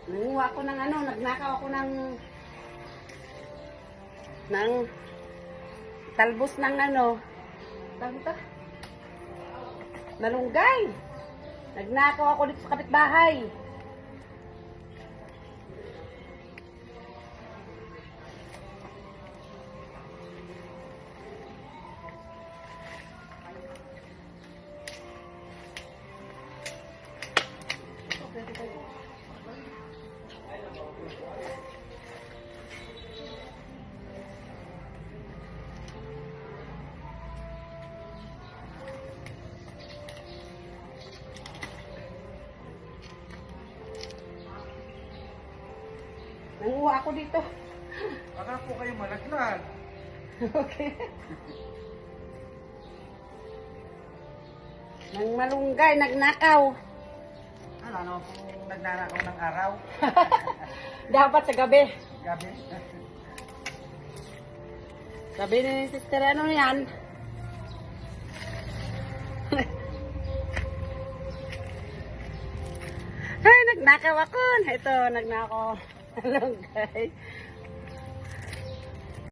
Nanguha ako ng ano, nagnakaw ako ng talbos ng ano, tawag ito? Malunggay. Nagnakaw ako dito sa kapitbahay. Nanguha ako dito. Baka po kayo malaglag. Okay. Nang malunggay, nagnakaw. Ano kung nagnanakaw ng araw? Dapat sa gabi. Gabi? Sabi ni sister, ano yan? Ay, nagnakaw ako. Ito, nagnakaw. Malunggay.